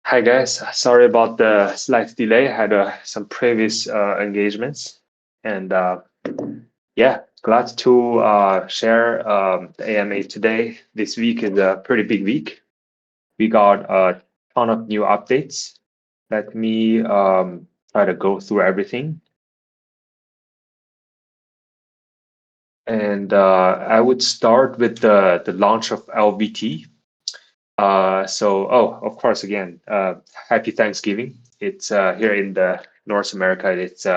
Hi guys, sorry about the slight delay. I had some previous engagements, and yeah, glad to share the AMA today. This week is a pretty big week. We got a ton of new updates. Let me try to go through everything, and I would start with the launch of LVT. Of course, again, happy Thanksgiving. It's here in the North America. It's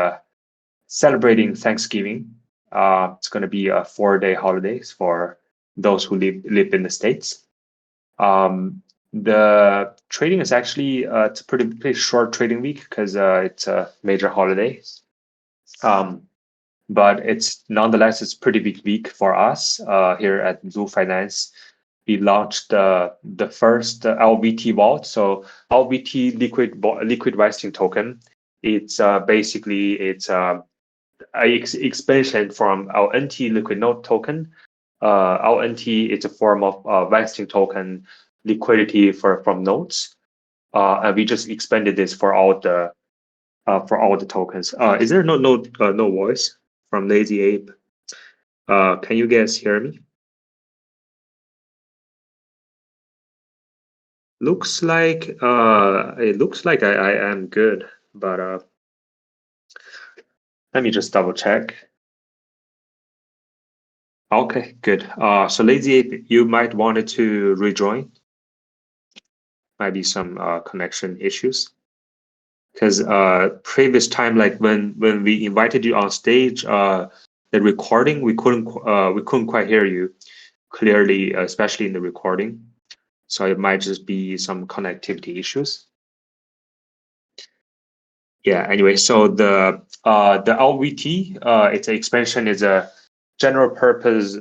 celebrating Thanksgiving. It's going to be a 4-day holidays for those who live in the States. The trading is actually it's a pretty short trading week because it's a major holiday. Um, but it's nonetheless it's pretty big week for us here at Blue Finance. We launched the first LVT vault. So LVT liquid vesting token. It's basically it's expansion from our NT liquid node token. Our NT is a form of vesting token liquidity from nodes, and we just expanded this for all the tokens. Is there no voice from Lazy Ape? Can you guys hear me? It looks like I am good, but let me just double check. Okay, good. So Lazy Ape, you might wanted to rejoin. Might be some connection issues. Because previous time, like when we invited you on stage, the recording we couldn't quite hear you clearly, especially in the recording. So it might just be some connectivity issues. Yeah. Anyway, so the LVT, its expansion is a general purpose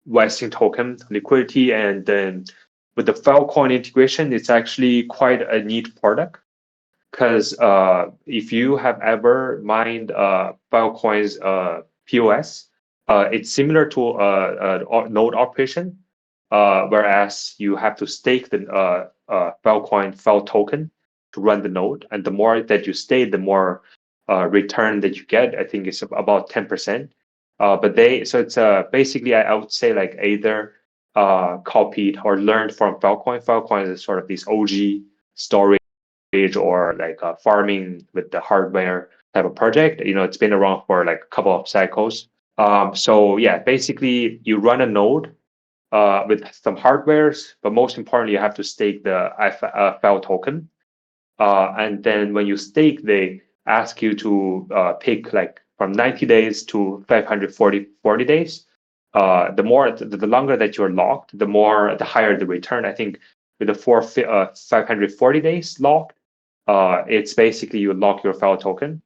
vesting token liquidity, and then with the Filecoin integration, it's actually quite a neat product. Because if you have ever mined Filecoin's POS, it's similar to a node operation, whereas you have to stake the Filecoin file token to run the node, and the more that you stake, the more return that you get. I think it's about 10%. So it's basically I would say like either copied or learned from Filecoin. Filecoin is sort of this OG storage or like farming with the hardware type of project. It's been around for like a couple of cycles. So yeah, basically you run a node with some hardwares, but most importantly, you have to stake the file token. And then when you stake, they ask you to pick like from 90 days to 540 days. The longer that you're locked, the higher the return. I think with the 540 days locked, it's basically you lock your file token,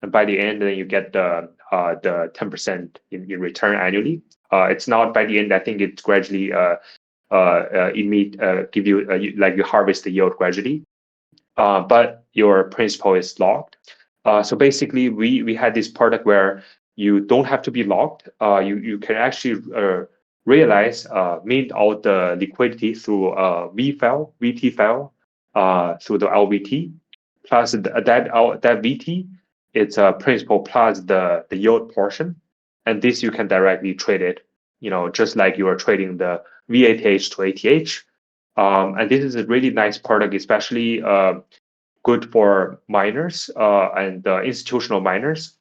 and by the end, then you get the 10% in return annually. It's not by the end. I think it's gradually give you like you harvest the yield gradually, but your principal is locked. So basically, we had this product where you don't have to be locked. You can actually realize mint out the liquidity through VT file through the LVT plus that VT, it's a principal plus the yield portion, and this you can directly trade it. Just like you are trading the VATH to ATH. And this is a really nice product, especially good for miners and institutional miners.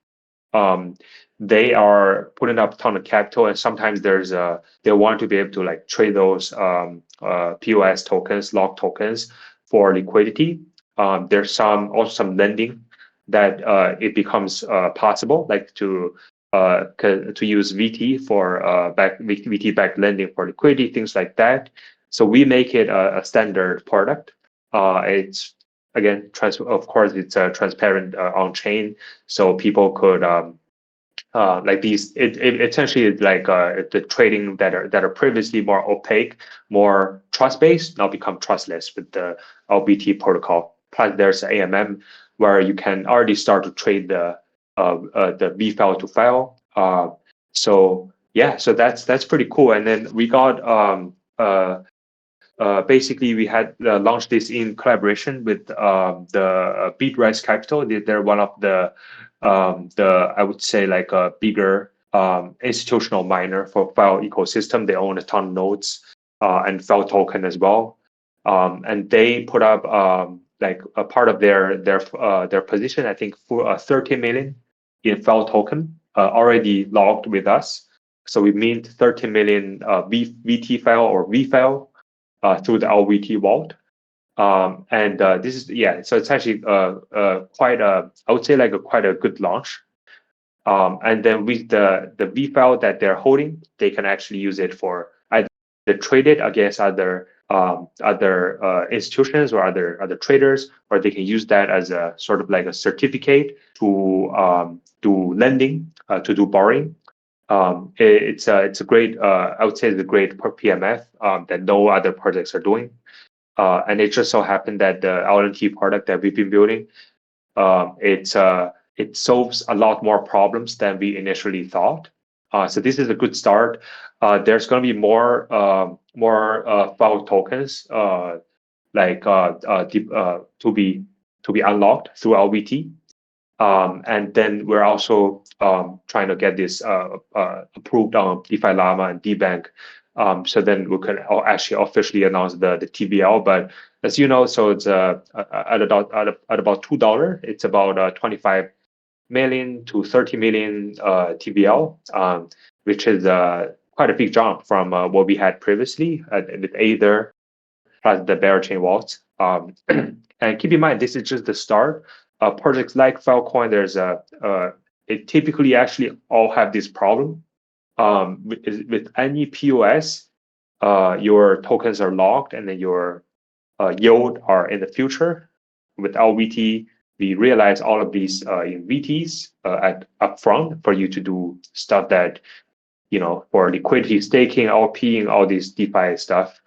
Um, they are putting up a ton of capital, and sometimes they want to be able to like trade those POS tokens, lock tokens for liquidity. There's also some lending that it becomes possible, like to use VT for VT backed lending for liquidity, things like that. So we make it a standard product. It's again, of course, it's transparent on chain, so people could like these. It essentially is like the trading that are previously more opaque, more trust based, now become trustless with the LBT protocol. Plus, there's AMM where you can already start to trade the V file to file. So yeah, so that's pretty cool. And then we got basically we had launched this in collaboration with the Bitrise Capital. They're one of the I would say like a bigger institutional miner for FIL ecosystem. They own a ton of nodes and FIL token as well. And they put up like a part of their position, I think, for 30 million in FIL token already logged with us. So we mint 30 million VT FIL or VFIL through the LVT vault. And this is, yeah, so it's actually quite a, I would say like quite a good launch. And then with the VFIL that they're holding, they can actually use it for either trade it against other institutions or other traders, or they can use that as a sort of like a certificate to do lending, to do borrowing. It's a great, I would say, the great PMF that no other projects are doing. And it just so happened that the LNT product that we've been building, it solves a lot more problems than we initially thought. So this is a good start. There's going to be more FIL tokens to be unlocked through LVT. And then we're also trying to get this approved on DeFi Llama and DBank. So then we can actually officially announce the TVL. But as you know, so it's at about $2. It's about 25 million to 30 million TVL, which is quite a big jump from what we had previously with Aether plus the Berachain vaults. And keep in mind, this is just the start. Projects like Filecoin, it typically actually all have this problem. With any POS, your tokens are locked and then your yield are in the future. With LVT, we realize all of these in VTs upfront for you to do stuff that, for liquidity staking, LPing, all these DeFi stuff.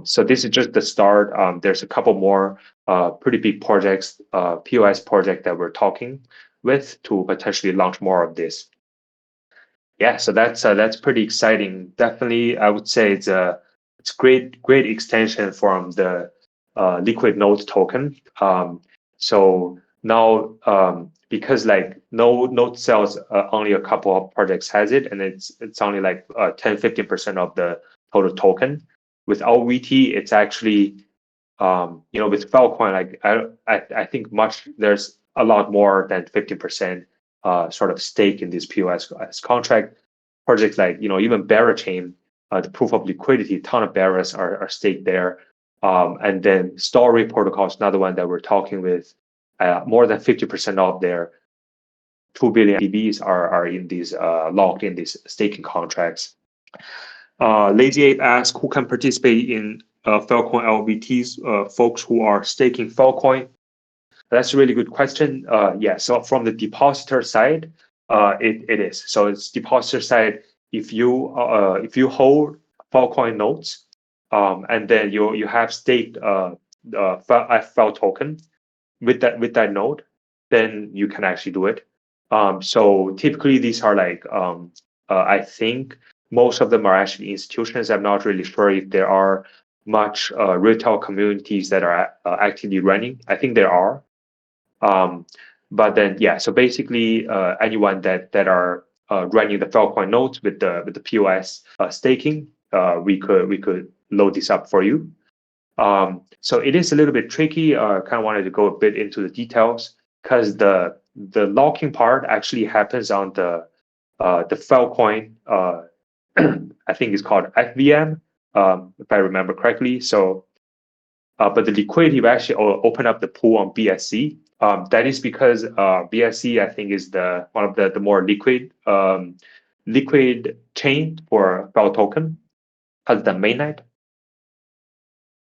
So this is just the start. There's a couple more pretty big projects, POS project that we're talking with to potentially launch more of this. Yeah, so that's pretty exciting. Definitely, I would say it's great extension from the Liquid Node token. So now because like Node sells only a couple of projects has it, and it's only like 10-15% of the total token. With LVT, it's actually with Filecoin, like I think there's a lot more than 50% sort of stake in this POS contract. Projects like even Berachain, the proof of liquidity, ton of Beras are staked there. And then Story Protocol is another one that we're talking with. More than 50% of their 2 billion DBs are in these locked in these staking contracts. Lazy Ape asks, who can participate in Filecoin LVTs? Folks who are staking Filecoin. That's a really good question. Yeah, so from the depositor side, it is. So it's depositor side. If you hold Filecoin nodes, and then you have staked FIL token with that node, then you can actually do it. So typically these are like I think most of them are actually institutions. I'm not really sure if there are much retail communities that are actively running. I think there are. But then yeah, so basically anyone that are running the Filecoin nodes with the POS staking, we could load this up for you. So it is a little bit tricky. Kind of wanted to go a bit into the details because the locking part actually happens on the Filecoin. I think it's called FVM, if I remember correctly. So, but the liquidity will actually open up the pool on BSC. That is because BSC, I think, is one of the more liquid chain for FIL token, has the mainnet.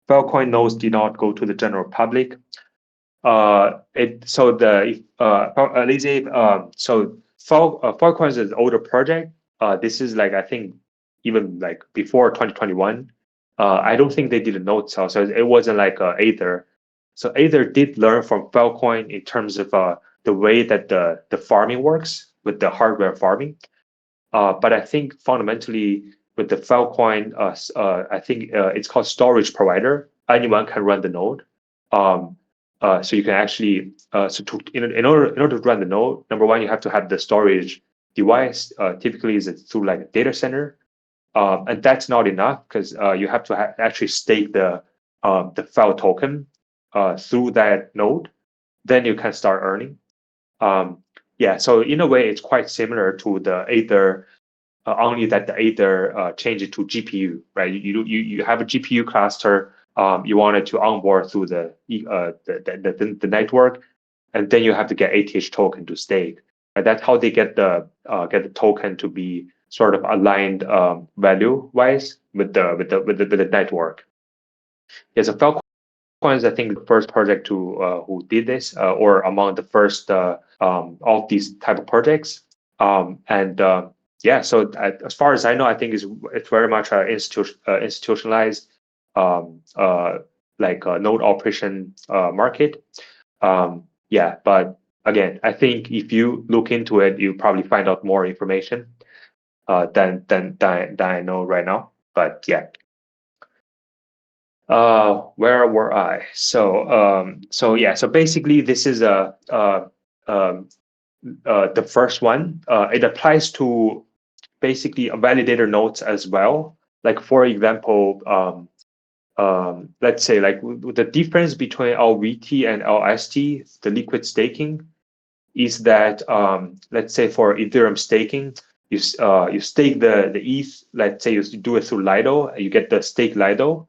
Filecoin nodes do not go to the general public. So Filecoin is an older project. This is like I think even like before 2021. I don't think they did a node sell, so it wasn't like Aether. So Aether did learn from Filecoin in terms of the way that the farming works with the hardware farming. But I think fundamentally with the Filecoin, I think it's called storage provider. Anyone can run the node. So you can actually in order to run the node, number one, you have to have the storage device. Typically, is through like a data center, and that's not enough because you have to actually stake the file token through that node. Then you can start earning. Yeah, so in a way, it's quite similar to the Aether, only that the Aether change it to GPU, right? You have a GPU cluster. You wanted to onboard through the network, and then you have to get ATH token to stake. And that's how they get the token to be sort of aligned value wise with the network. Yeah, so Filecoin is, I think, the first project to who did this, or among the first of these type of projects. Yeah, so as far as I know, I think it's very much institutionalized like a node operation market. Yeah, but again, I think if you look into it, you probably find out more information than I know right now. But yeah. Where were I? So yeah, so basically this is the first one. It applies to basically a validator nodes as well. Like for example, let's say like the difference between LVT and LST, the liquid staking, is that let's say for Ethereum staking, you stake the ETH. Let's say you do it through Lido, you get the stake Lido,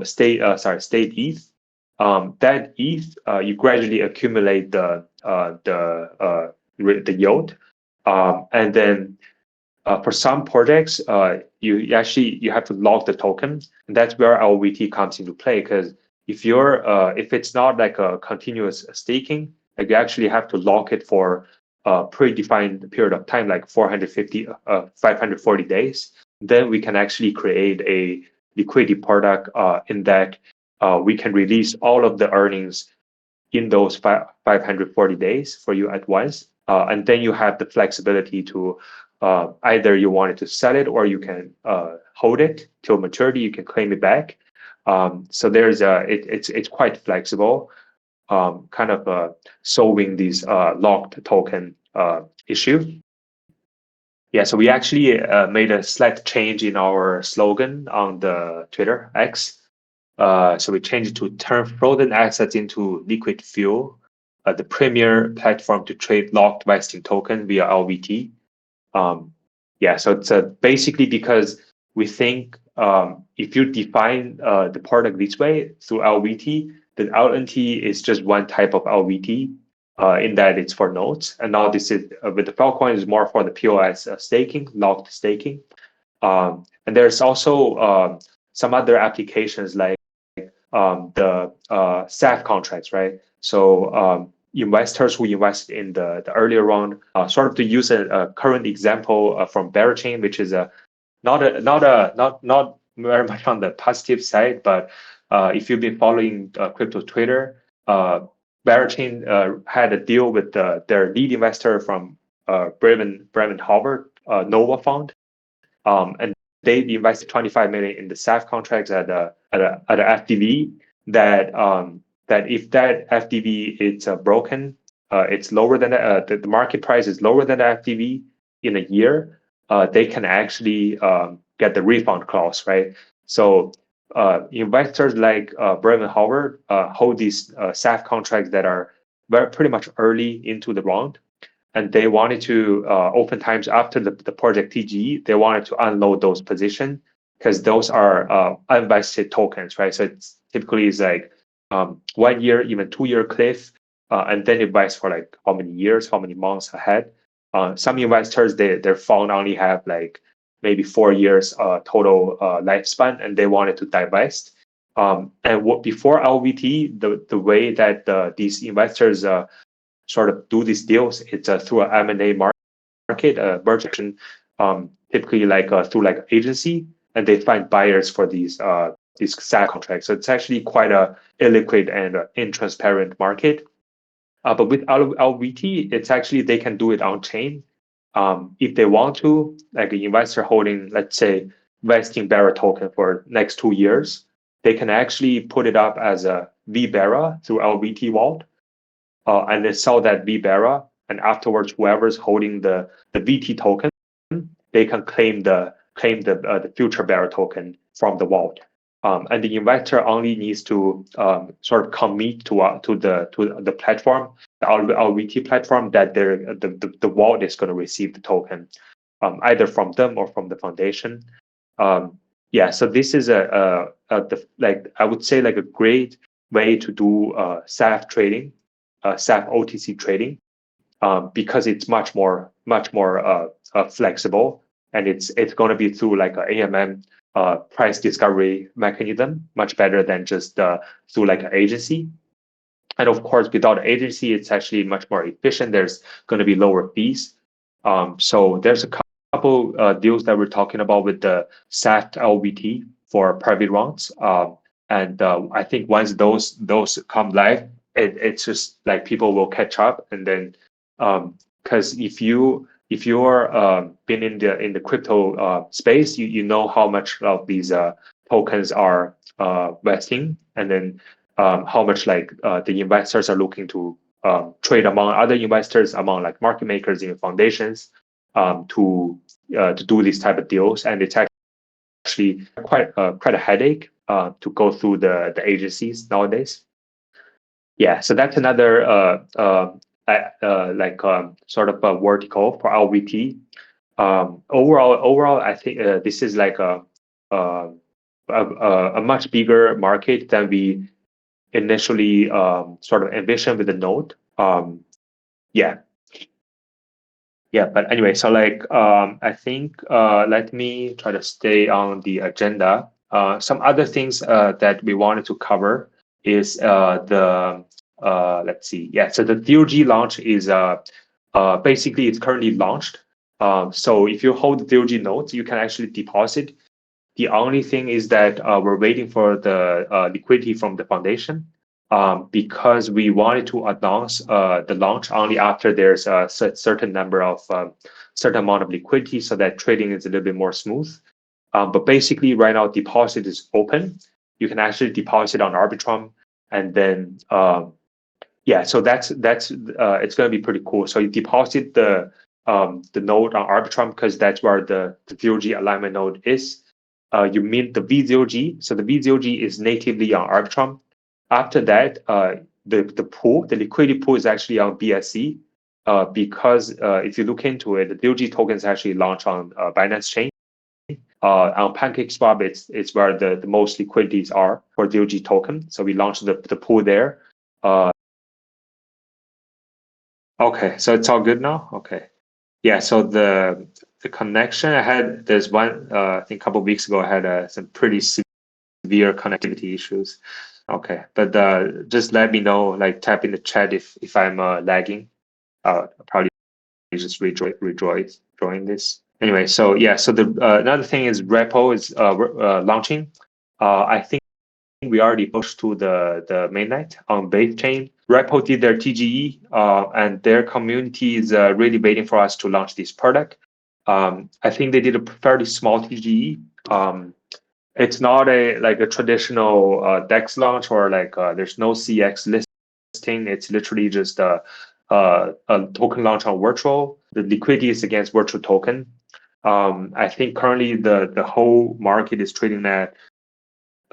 state ETH. That ETH you gradually accumulate the yield, and then for some projects, you have to lock the token, and that's where LVT comes into play. Because if it's not like a continuous staking, like you actually have to lock it for a predefined period of time, like 540 days. Then we can actually create a liquidity product in that we can release all of the earnings in those 540 days for you at once, and then you have the flexibility to either you wanted to sell it or you can hold it till maturity. You can claim it back. So it's quite flexible, kind of solving these locked token issue. Yeah, so we actually made a slight change in our slogan on the Twitter X. So we changed it to turn frozen assets into liquid fuel, the premier platform to trade locked vesting token via LVT. Yeah, so it's basically because we think if you define the product this way through LVT, then LNT is just one type of LVT in that it's for nodes. And now this is with the Filecoin is more for the POS staking, locked staking. And there's also some other applications like the SAF contracts, right? So investors who invested in the earlier round, sort of to use a current example from Berachain, which is not very much on the positive side, but if you've been following crypto Twitter, Berachain had a deal with their lead investor from Bremen Harbor, Nova Fund, and they invested 25 million in the SAF contracts at a FDV that if that FDV is broken, it's lower than the market price is lower than the FDV in a year, they can actually get the refund clause, right? So investors like Bremen Harbor hold these SAF contracts that are pretty much early into the round, and they wanted to oftentimes after the project TGE, they wanted to unload those positions because those are unvested tokens, right? So it's typically is like 1 year, even 2 year cliff, and then it vests for like how many years, how many months ahead. Some investors, their fund only have like maybe 4 years total lifespan, and they wanted to divest. And before LVT, the way that these investors sort of do these deals, it's through an M&A market, merger, typically like through like agency, and they find buyers for these SAF contracts. So it's actually quite a illiquid and intransparent market. But with LVT, it's actually they can do it on chain. If they want to, like an investor holding, let's say, vesting Bearer token for next 2 years, they can actually put it up as a VBERA through LVT Vault, and then sell that VBERA, and afterwards, whoever's holding the VT token, they can claim the future bearer token from the vault. And the investor only needs to sort of commit to the platform, the LVT platform, that the vault is going to receive the token, either from them or from the foundation. Yeah, so this is like I would say like a great way to do SAF trading, SAF OTC trading, because it's much more flexible, and it's going to be through like a AMM price discovery mechanism, much better than just through like an agency. And of course, without agency, it's actually much more efficient. There's going to be lower fees. So there's a couple deals that we're talking about with the SAT LVT for private rounds. And I think once those come live, it's just like people will catch up, and then because if you're been in the crypto space, you know how much of these tokens are vesting, and then how much like the investors are looking to trade among other investors, among like market makers in foundations, to do these type of deals. And it's actually quite a headache to go through the agencies nowadays. Yeah, so that's another sort of a vertical for LVT. Overall, I think this is like a much bigger market than we initially sort of envisioned with the node. Yeah, but anyway, so like I think let me try to stay on the agenda. Some other things that we wanted to cover is let's see. Yeah, so the DOG launch is basically it's currently launched. So if you hold the DOG nodes, you can actually deposit. The only thing is that we're waiting for the liquidity from the foundation, because we wanted to announce the launch only after there's a certain number of certain amount of liquidity, so that trading is a little bit more smooth. But basically, right now, deposit is open. You can actually deposit on Arbitrum, and then yeah, so that's it's going to be pretty cool. So you deposit the node on Arbitrum, because that's where the DOG alignment node is. You mint the VZOG, so the VZOG is natively on Arbitrum. After that, the pool, the liquidity pool, is actually on BSC, because if you look into it, the DOG tokens actually launch on Binance Chain. On PancakeSwap, it's where the most liquidities are for DOG token. So we launched the pool there. Okay, so it's all good now. Okay, yeah. So the connection I had, there's one I think a couple of weeks ago I had some pretty severe connectivity issues. Okay, but just let me know, like tap in the chat if I'm lagging. Probably just rejoin this. Anyway, so yeah, so the another thing is Repo is launching. I think we already pushed to the mainnet on Base Chain. Repo did their TGE, and their community is really waiting for us to launch this product. I think they did a fairly small TGE. It's not a traditional DEX launch, or like there's no CX listing. It's literally just a token launch on virtual. The liquidity is against virtual token. I think currently the whole market is trading at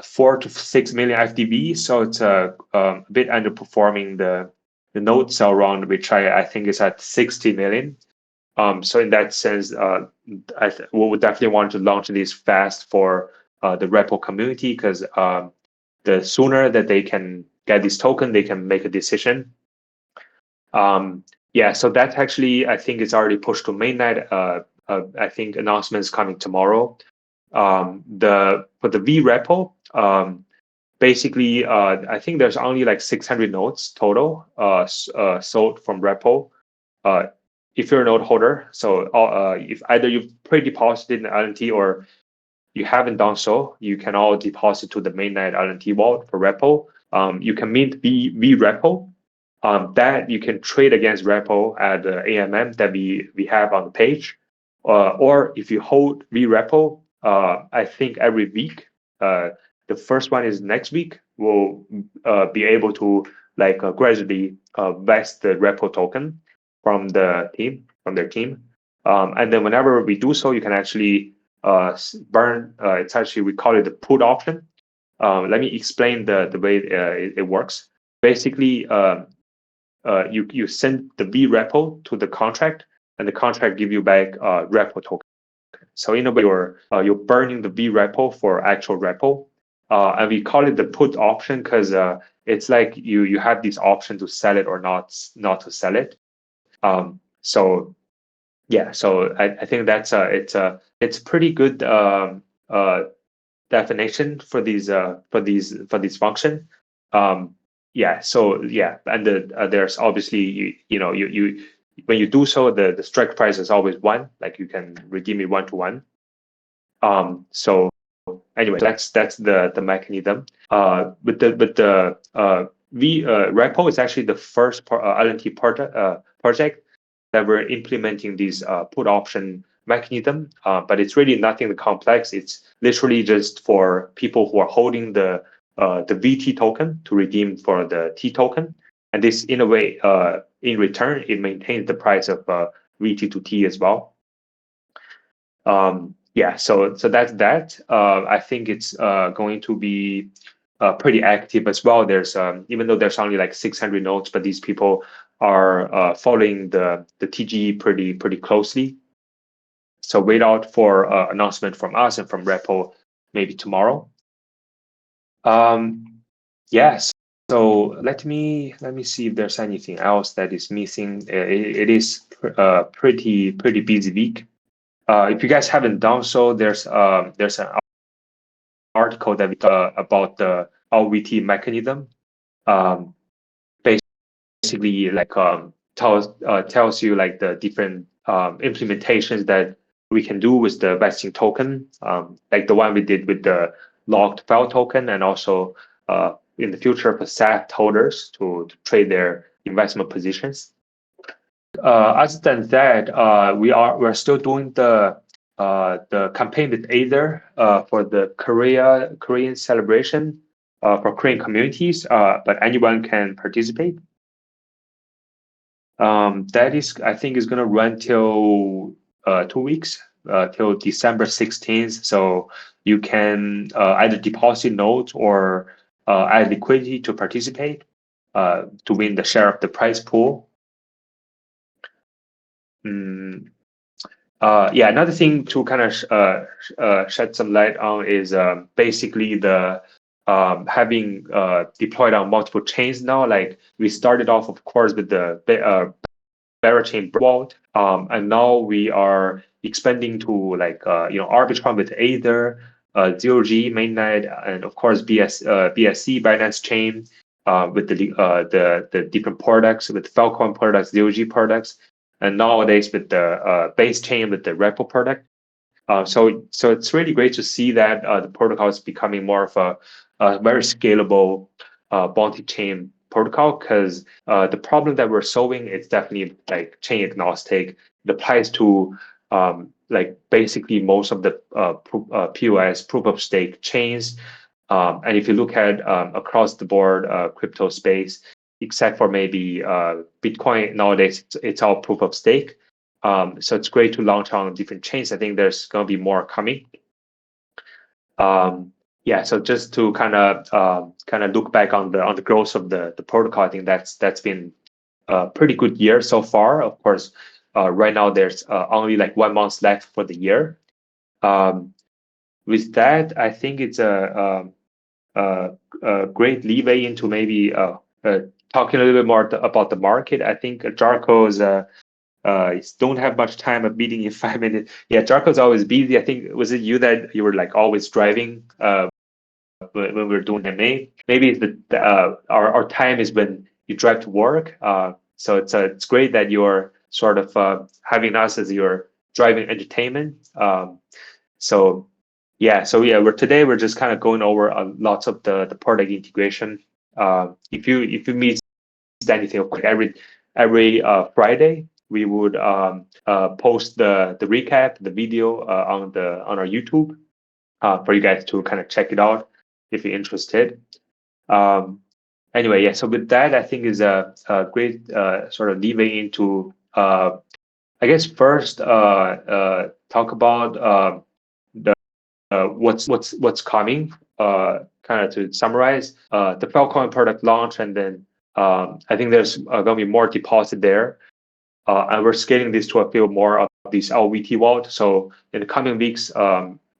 4 to 6 million FDB, so it's a bit underperforming the node sell round, which I think is at 60 million. So in that sense, we would definitely want to launch this fast for the Repo community, because the sooner that they can get this token, they can make a decision. Yeah, so that's actually, I think it's already pushed to mainnet. I think announcements coming tomorrow. For the V Repo, basically, I think there's only like 600 nodes total sold from Repo. If you're a node holder, so if either you've pre-deposited in LNT or you haven't done so, you can all deposit to the mainnet LNT vault for Repo. You can mint V Repo, that you can trade against repo at the AMM that we have on the page. Or if you hold VRepo, I think every week, the first one is next week, we'll be able to gradually vest the repo token from their team. And then whenever we do so, you can actually burn, it's actually, we call it the put option. Let me explain the way it works. Basically, you send the VRepo to the contract, and the contract give you back repo token. So in a way, you're burning the VRepo for actual repo, and we call it the put option because it's like you have this option to sell it or not to sell it. So yeah, so I think that's it's pretty good definition for these function. Yeah, so yeah, and there's obviously you when you do so, the strike price is always 1, like you can redeem it 1-to-1. So anyway, that's the mechanism. But the repo is actually the first LNT project that we're implementing these put option mechanism, but it's really nothing complex. It's literally just for people who are holding the VT token to redeem for the T token, and this in a way, in return, it maintains the price of VT to T as well. Yeah, so that's that. I think it's going to be pretty active as well. There's even though there's only like 600 nodes, but these people are following the TGE pretty closely. So wait out for announcement from us and from Repo maybe tomorrow. Yes. So let me see if there's anything else that is missing. It is pretty busy week. If you guys haven't done so, there's an article that about the LVT mechanism. Basically, like tells you like the different implementations that we can do with the vesting token, like the one we did with the locked file token, and also in the future for SAT holders to trade their investment positions. Other than that, we're still doing the campaign with Aether for the Korean celebration for Korean communities, but anyone can participate. That is, I think, is going to run till 2 weeks, till December 16th. So you can either deposit notes or add liquidity to participate to win the share of the prize pool. Yeah, another thing to kind of shed some light on is basically the having deployed on multiple chains now. Like we started off, of course, with the Berachain vault, and now we are expanding to like Arbitrum with Aether, Zero G mainnet, and of course BSC Binance Chain with the different products, with Falcon products, Zero G products, and nowadays with the base chain with the Repo product. So it's really great to see that the protocol is becoming more of a very scalable multi-chain protocol, because the problem that we're solving is definitely like chain agnostic. It applies to like basically most of the POS proof of stake chains. And if you look at across the board crypto space, except for maybe Bitcoin, nowadays it's all proof of stake. So it's great to launch on different chains. I think there's going to be more coming. Yeah, so just to kind of look back on the growth of the protocol, I think that's been a pretty good year so far. Of course, right now there's only like 1 month left for the year. With that, I think it's a great leeway into maybe talking a little bit more about the market. I think Jarko's don't have much time, a meeting in 5 minutes. Yeah, Jarko's always busy. I think, was it you that you were like always driving when we were doing MA? Maybe it's our time is when you drive to work. So it's great that you're sort of having us as your driving entertainment. So yeah, today we're just kind of going over lots of the product integration. If you missed missed anything, every Friday we would post the recap, the video on our YouTube for you guys to kind of check it out if you're interested. Anyway, yeah. So with that, I think is a great sort of leading into I guess first talk about the what's coming. Kind of to summarize, the Filecoin product launch, and then I think there's going to be more deposit there, and we're scaling this to a few more of these LVT vault. So in the coming weeks,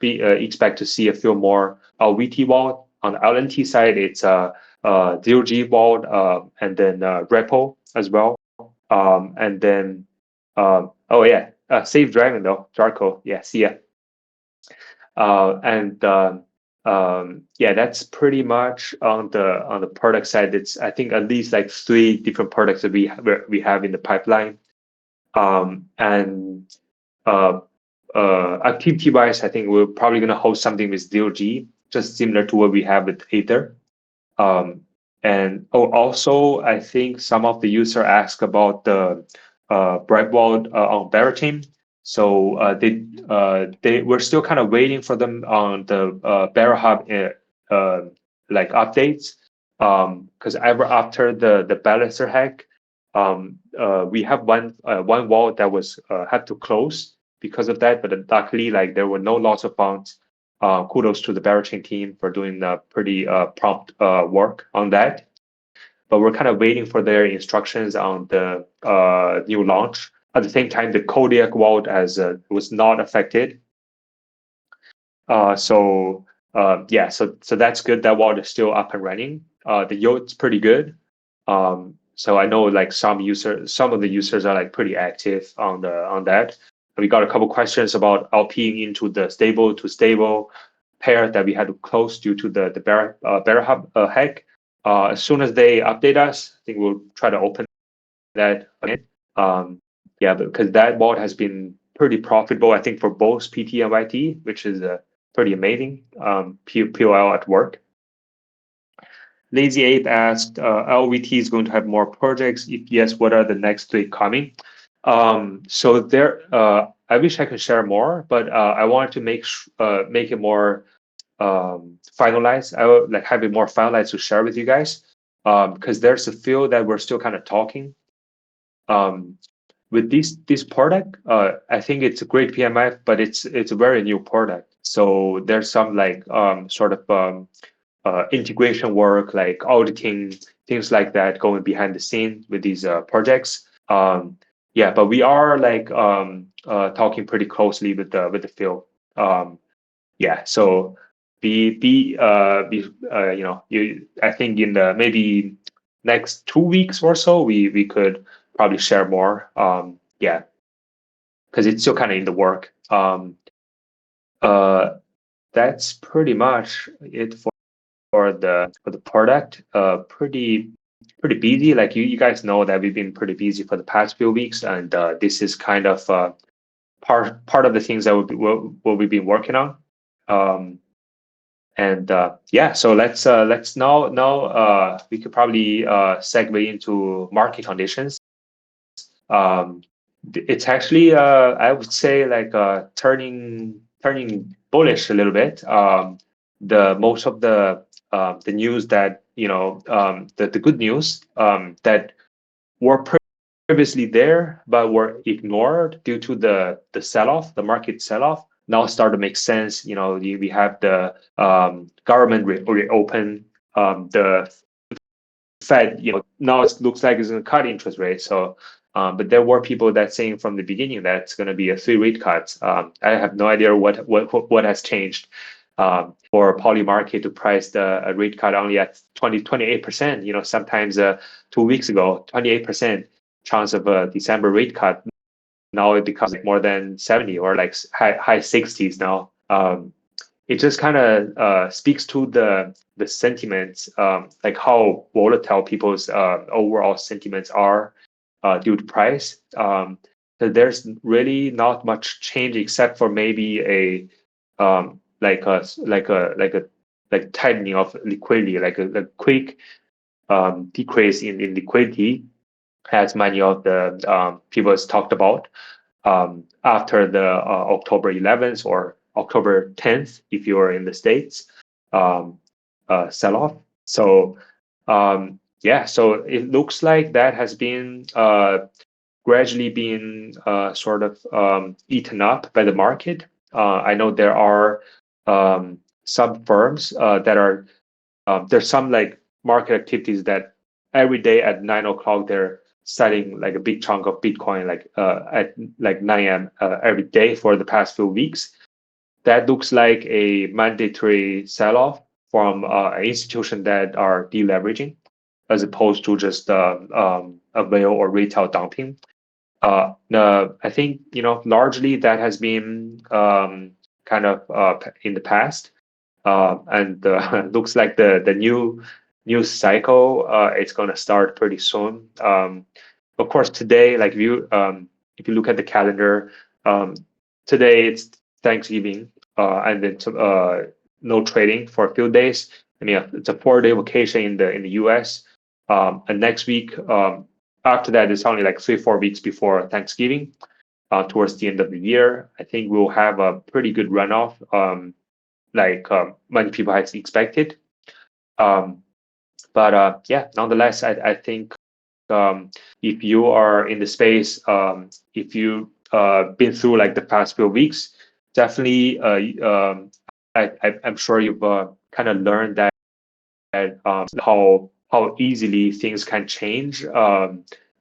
we expect to see a few more LVT vault. On the LNT side, it's DOG vault, and then repo as well, and then oh yeah, Save Dragon though, Jarko, yeah, see ya. And yeah, that's pretty much on the product side. It's I think at least like 3 different products that we have in the pipeline. And activity wise, I think we're probably gonna host something with DOG, just similar to what we have with Aether. And also I think some of the user asked about the Brightwall on Beratin. So we're still kind of waiting for them on the BeraHub like updates, because ever after the balancer hack, we have one wall that was had to close because of that, but luckily like there were no loss of funds. Kudos to the Beratin team for doing pretty prompt work on that. But we're kind of waiting for their instructions on the new launch. At the same time, the Kodiak vault was not affected. So yeah, so that's good. That vault is still up and running. The yield's pretty good. So I know like some of the users are like pretty active on that. We got a couple questions about LPing into the stable to stable pair that we had to close due to the BeraHub hack. As soon as they update us, I think we'll try to open that again. Yeah, because that vault has been pretty profitable, I think, for both PT and YT, which is pretty amazing. POL at work. Lazy Ape asked, LVT is going to have more projects. If yes, what are the next 3 coming? So there, I wish I could share more, but I wanted to make it more finalized. I would like have it more finalized to share with you guys, because there's a few that we're still kind of talking. With this product, I think it's a great PMF, but it's a very new product. So there's some like sort of integration work, like auditing, things like that going behind the scene with these projects. Yeah, but we are like talking pretty closely with the field. Yeah, so you know, I think in the maybe next 2 weeks or so, we could probably share more. Yeah, because it's still kind of in the work. That's pretty much it for the product. Pretty busy. Like you guys know that we've been pretty busy for the past few weeks, and this is kind of part of the things that what we've been working on. And yeah, so let's now we could probably segue into market conditions. It's actually I would say like turning bullish a little bit. The most of the news that the good news that were previously there but were ignored due to the sell-off, the market sell-off, now start to make sense. We have the government reopen, the Fed, now it looks like it's going to cut interest rates. So, but there were people that saying from the beginning that it's going to be a 3 rate cuts. I have no idea what has changed for Polymarket to price a rate cut only at 28%. Sometimes 2 weeks ago, 28% chance of a December rate cut. Now it becomes like more than 70 or like high 60s now. It just kind of speaks to the sentiments, like how volatile people's overall sentiments are due to price. So there's really not much change except for maybe a like tightening of liquidity, like a quick decrease in liquidity, as many of the people has talked about after the October 11th or October 10th, if you are in the States, sell off. So yeah, so it looks like that has been gradually being sort of eaten up by the market. I know there are some firms that are there's some like market activities that every day at 9 o'clock they're selling like a big chunk of Bitcoin like at like 9 a.m. Every day for the past few weeks. That looks like a mandatory sell-off from an institution that are deleveraging, as opposed to just a whale or retail dumping. I think largely that has been kind of in the past, and looks like the new news cycle it's going to start pretty soon. Of course, today, like if you look at the calendar, today it's Thanksgiving, and then no trading for a few days. I mean, it's a 4-day vacation in the U.S. And next week, after that, it's only like 3-4 weeks before Thanksgiving. Towards the end of the year, I think we'll have a pretty good runoff, like many people had expected. But yeah, nonetheless, I think if you are in the space, if you been through like the past few weeks, definitely I'm sure you've kind of learned that how easily things can change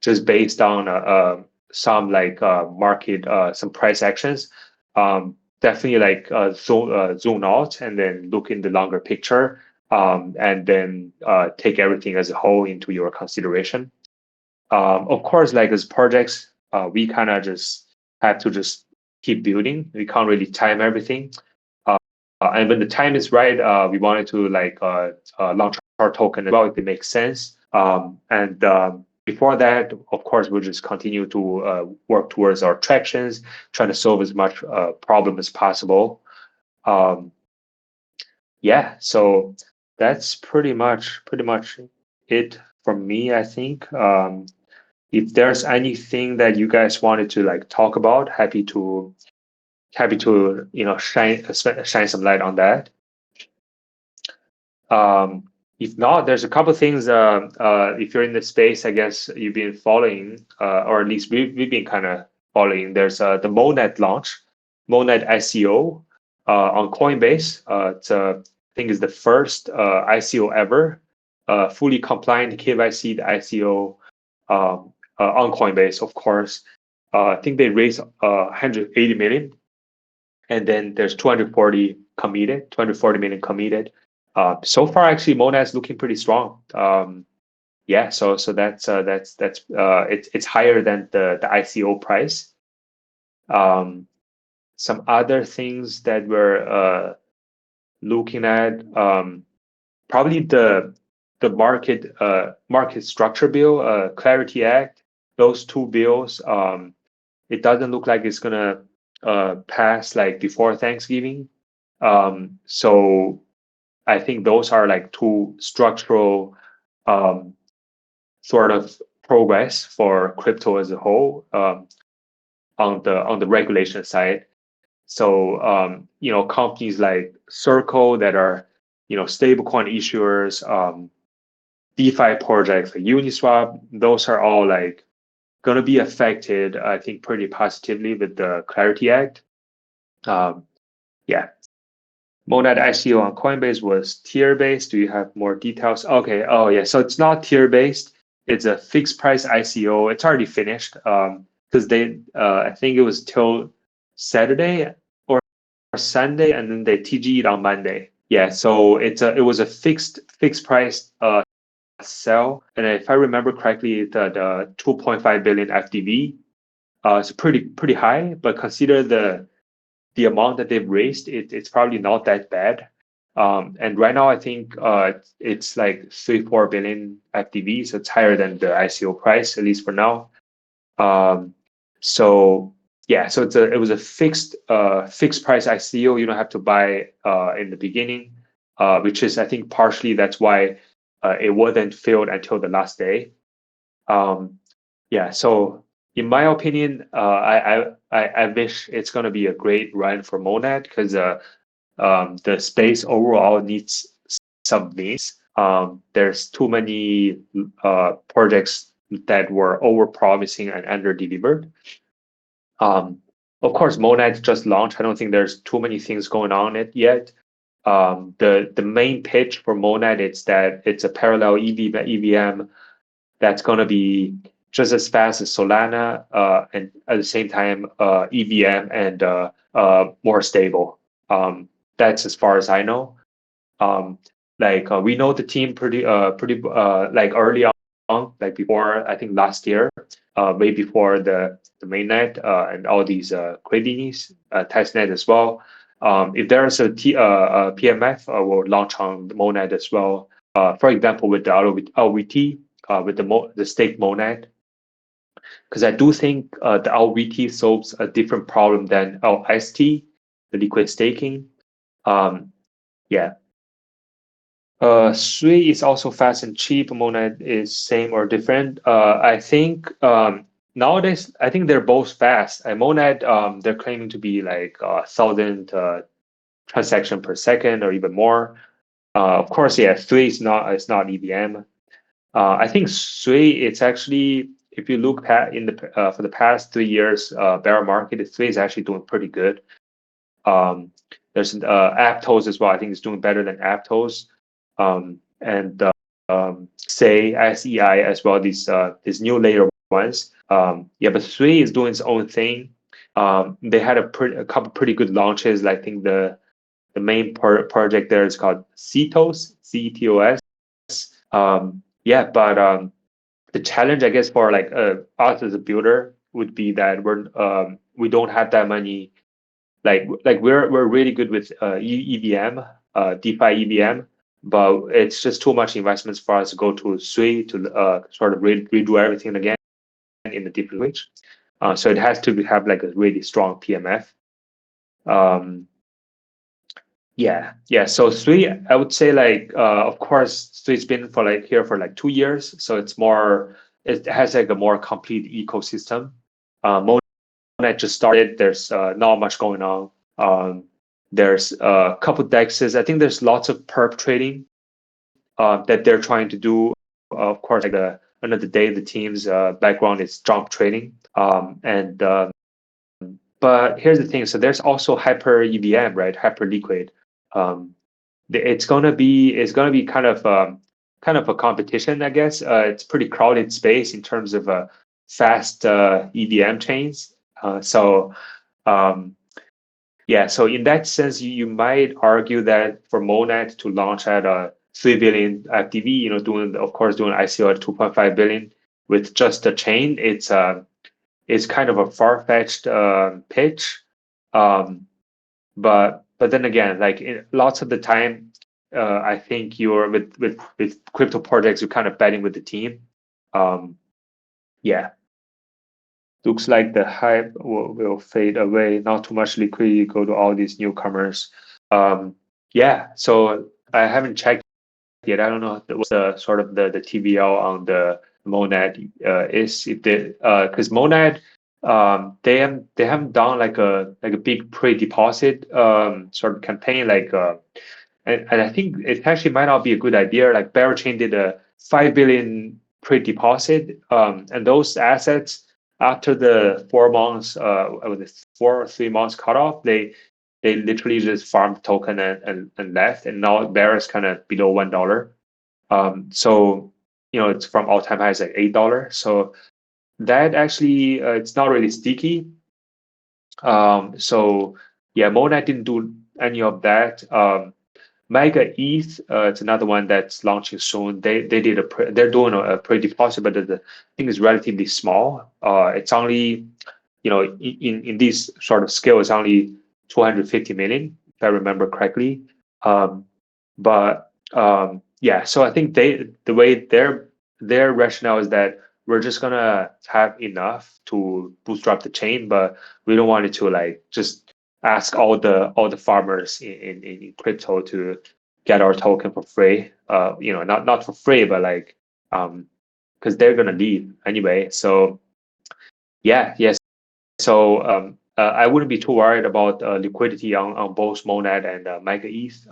just based on some like market some price actions. Definitely like zoom out and then look in the longer picture, and then take everything as a whole into your consideration. Of course, like as projects, we kind of just have to just keep building. We can't really time everything. And when the time is right, we wanted to like launch our token as well if it makes sense. And before that, of course, we'll just continue to work towards our tractions, trying to solve as much problem as possible. Yeah, so that's pretty much it from me, I think. If there's anything that you guys wanted to like talk about, happy to shine some light on that. If not, there's a couple things. If you're in the space, I guess you've been following, or at least we've been kind of following. There's the Monet launch, Monet ICO on Coinbase. I think it's the first ICO ever, fully compliant KYC ICO on Coinbase, of course. I think they raised 180 million, and then there's 240 million committed. So far, actually, Monet is looking pretty strong. Yeah, so that's it's higher than the ICO price. Some other things that we're looking at, probably the market structure bill, Clarity Act. Those two bills, it doesn't look like it's gonna pass like before Thanksgiving. So I think those are like two structural sort of progress for crypto as a whole, on the regulation side. So companies like Circle that are stablecoin issuers, DeFi projects like Uniswap, those are all like going to be affected, I think, pretty positively with the Clarity Act. Yeah. Monet ICO on Coinbase was tier-based. Do you have more details? Okay. Oh, yeah. So it's not tier-based. It's a fixed price ICO. It's already finished because I think it was till Saturday or Sunday, and then they TG'd on Monday. Yeah. So it was a fixed price sell, and if I remember correctly, the 2.5 billion FDV is pretty high, but consider the amount that they've raised, it's probably not that bad. And right now, I think it's like 3-4 billion FDV, so it's higher than the ICO price, at least for now. So yeah, so it was a fixed price ICO. You don't have to buy in the beginning, which is, I think, partially that's why it wasn't filled until the last day. Yeah, so in my opinion, I wish it's gonna be a great run for Monad because the space overall needs some needs. There's too many projects that were over promising and under delivered. Of course, Monad just launched. I don't think there's too many things going on it yet. The main pitch for Monad is that it's a parallel EVM that's going to be just as fast as Solana, and at the same time EVM and more stable. That's as far as I know. We know the team pretty like early on, like before I think last year, way before the mainnet and all these craziness, testnet as well. If there's a PMF, we'll launch on the Monad as well. For example, with the LVT, with the stake Monad, because I do think the LVT solves a different problem than LST, the liquid staking. Yeah. Sui is also fast and cheap. Monad is same or different. I think nowadays I think they're both fast. And Monad, they're claiming to be like 1,000 transaction per second or even more. Of course, yeah, Sui is not EVM. I think Sui, it's actually, if you look at for the past 3 years bear market, Sui is actually doing pretty good. There's Aptos as well. I think it's doing better than Aptos. And Sei SEI as well. These new layer ones. Yeah, but Sui is doing its own thing. They had a couple pretty good launches. I think the main project there is called CETOS, CETOS. Yeah, but the challenge, I guess, for like us as a builder would be that we don't have that many. We're really good with EVM, DeFi EVM, but it's just too much investments for us to go to Sui to sort of redo everything again in a different way. So it has to have like a really strong PMF. Yeah. So Sui, I would say of course, Sui's been here for 2 years, so it has like a more complete ecosystem. Monad just started. There's not much going on. There's a couple dexes. I think there's lots of perp trading that they're trying to do. Of course, end of the day, the team's background is jump trading. But here's the thing. So there's also Hyper EVM, right? Hyper Liquid. It's gonna be kind of a competition, I guess. It's pretty crowded space in terms of fast EVM chains. Yeah, so in that sense, you might argue that for Monad to launch at 3 billion FDV, doing ICO at 2.5 billion with just a chain, it's kind of a far-fetched pitch. But then again, lots of the time, I think you're with crypto projects, you're kind of betting with the team. Yeah. Looks like the hype will fade away. Not too much liquidity go to all these newcomers. Yeah, so I haven't checked yet. I don't know what the sort of the TVL on the Monad is. Because Monad, they haven't done like a big pre-deposit sort of campaign and I think it actually might not be a good idea. Like Berachain did a 5 billion pre-deposit, and those assets after the 4 months, 4 or 3 months cutoff, they literally just farmed token and left, and now Bear is kind of below $1. So it's from all-time highs like $8. So that actually it's not really sticky. So yeah, Monad didn't do any of that. Mega ETH, it's another one that's launching soon. They're doing a pre-deposit, but the thing is relatively small. It's only, in this sort of scale, it's only 250 million, if I remember correctly. Yeah, so I think the way their rationale is that we're just gonna have enough to bootstrap the chain, but we don't want it to just ask all the farmers in crypto to get our token for free. Not for free, but like because they're gonna leave anyway. So yes. So I wouldn't be too worried about liquidity on both Monad and Mega ETH,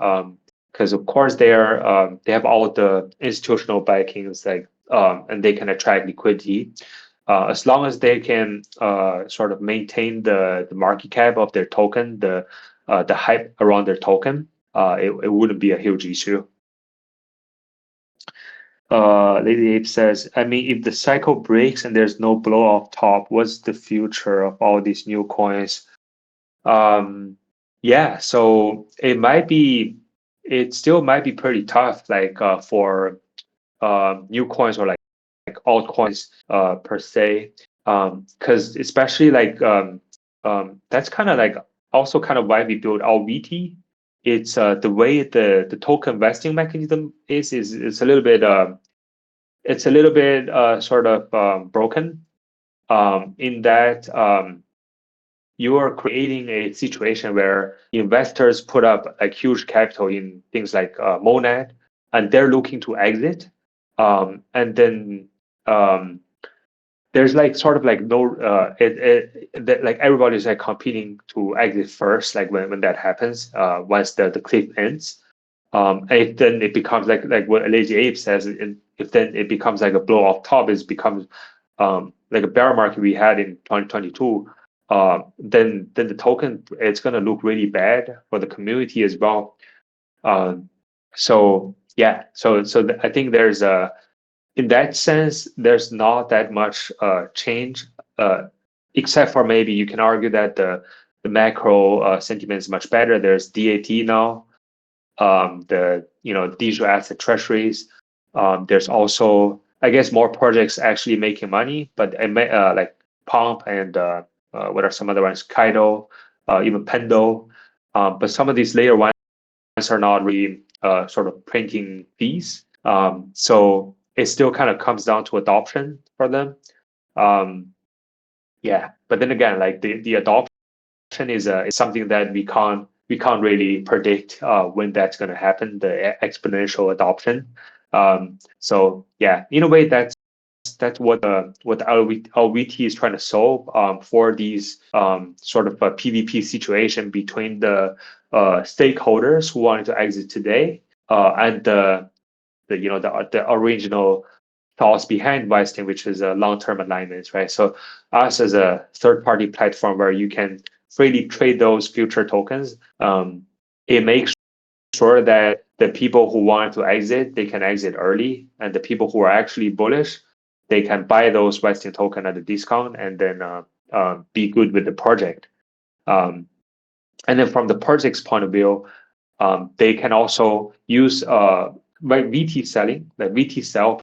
because of course they have all the institutional backings, like and they can attract liquidity. As long as they can sort of maintain the market cap of their token, the hype around their token, it wouldn't be a huge issue. Lady Ape says, I mean, if the cycle breaks and there's no blow off top, what's the future of all these new coins? Yeah, so it still might be pretty tough, like for new coins or like altcoins per se, because especially like that's kind of like also kind of why we built LVT. It's the way the token vesting mechanism is it's a little bit sort of broken in that you are creating a situation where investors put up like huge capital in things like Monad, and they're looking to exit, and then there's like sort of like no like everybody's like competing to exit first, like when that happens, once the cliff ends. And then it becomes like what Lazy Ape says, if then it becomes like a blow off top, it becomes like a bear market we had in 2022. Then the token, it's gonna look really bad for the community as well. So yeah, I think there's a in that sense there's not that much change, except for maybe you can argue that the macro sentiment is much better. There's DAT now, the digital asset treasuries. There's also, I guess, more projects actually making money, but like Pump and what are some other ones? Kaido, even Pendo. But some of these layer ones are not really sort of printing fees. So it still kind of comes down to adoption for them. Yeah, but then again, like the adoption is something that we can't really predict when that's going to happen, the exponential adoption. So yeah, in a way that's what LVT is trying to solve for these sort of a PvP situation between the stakeholders who wanted to exit today and the original thoughts behind Wisting, which is a long-term alignment, right? So us as a third-party platform where you can freely trade those future tokens, it makes sure that the people who want to exit, they can exit early, and the people who are actually bullish, they can buy those Wisting token at a discount and then be good with the project. And then from the project's point of view, they can also use like VT selling, like VT sell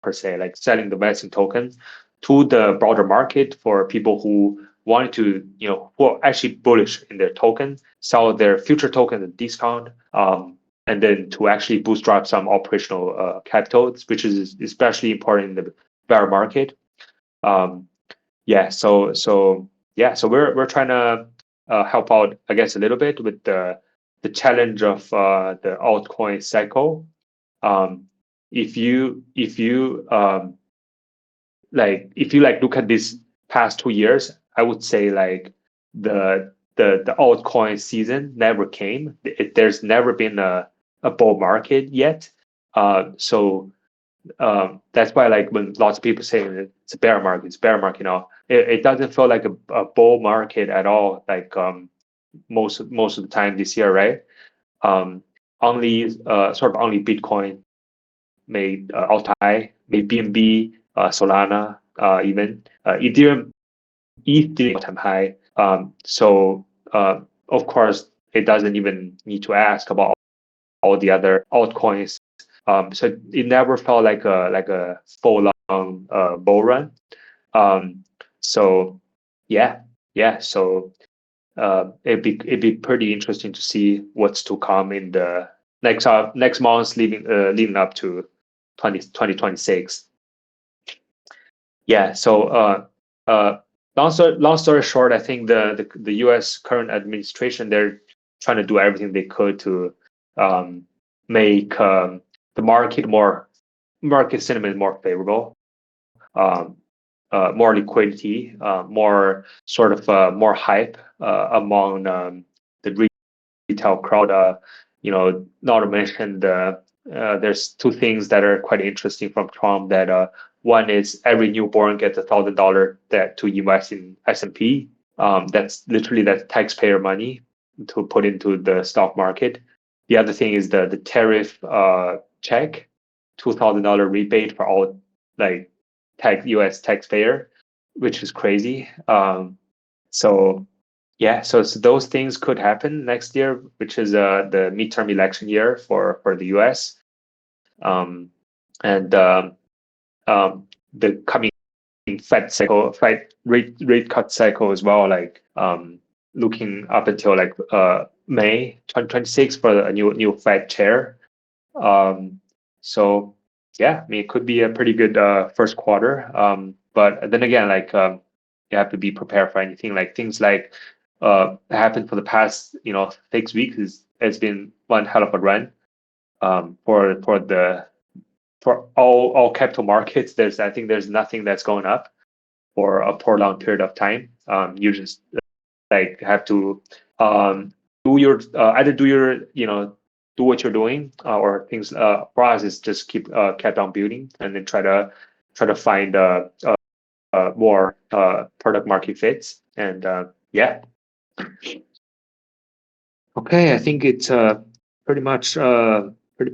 per se, like selling the Wisting token to the broader market for people who want to, who are actually bullish in their token, sell their future token at discount, and then to actually bootstrap some operational capital, which is especially important in the bear market. So we're trying to help out, I guess, a little bit with the challenge of the altcoin cycle. If you look at these past 2 years, I would say like the altcoin season never came. There's never been a bull market yet. So that's why like when lots of people say it's a bear market, it doesn't feel like a bull market at all. Like most of the time this year, right? Only only Bitcoin made all-time, made BNB, Solana, even Ethereum, ETH did all-time high. So of course, it doesn't even need to ask about all the other altcoins. So it never felt like a full long bull run. So yeah. So it'd be pretty interesting to see what's to come in the next months leading up to 2026. Yeah. So long story short, I think the U.S. current administration, they're trying to do everything they could to make the market sentiment more favorable, more liquidity, more sort of more hype among the retail crowd. Not to mention there's two things that are quite interesting from Trump. That one is every newborn gets $1,000 that to invest in S&P. That's literally that taxpayer money to put into the stock market. The other thing is the tariff check, $2,000 rebate for all like U.S. taxpayer, which is crazy. So yeah, so those things could happen next year, which is the midterm election year for the U.S. And the coming Fed cycle, Fed rate cut cycle as well, like looking up until like May 2026 for a new Fed chair. So yeah, I mean, it could be a pretty good first quarter. But then again, like you have to be prepared for anything. Like things like happened for the past 6 weeks. It's been one hell of a run for all capital markets. I think there's nothing that's going up for a prolonged period of time. You just like have to do your either do your do what you're doing or things. For us is just keep on building and then try to find more product market fits. And yeah. Okay, I think it's pretty much pretty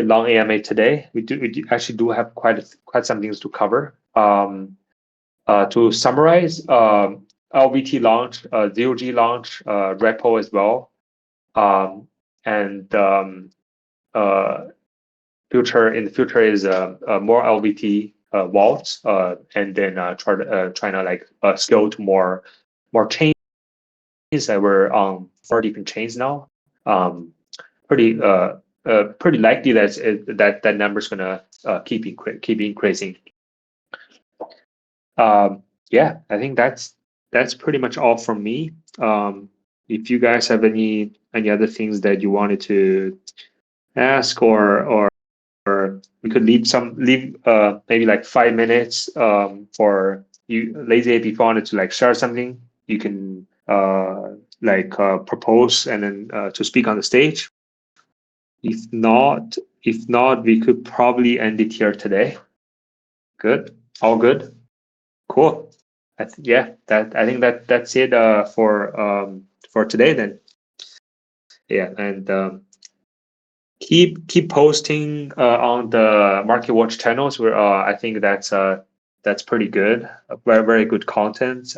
long AMA today. We actually do have quite some things to cover. To summarize, LVT launch, ZOG launch, repo as well, and in the future is more LVT vaults, and then trying to like scale to more chains. That we're on 4 different chains now. Pretty likely that number's gonna keep increasing. Yeah, I think that's pretty much all from me. If you guys have any other things that you wanted to ask, or we could leave maybe like 5 minutes for you, Lazy Ape, if you wanted to like share something, you can propose and then to speak on the stage. If not, we could probably end it here today. Good, all good, cool. I think that's it for today then. Yeah, and keep posting on the Market Watch channels. Where I think that's pretty good, very good content.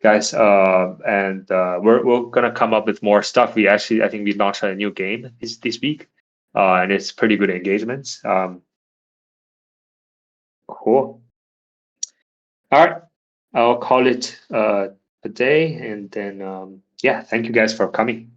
Guys, and we're gonna come up with more stuff. I think we launched a new game this week, and it's pretty good engagements. Cool. All right, I'll call it a day, and then yeah, thank you guys for coming.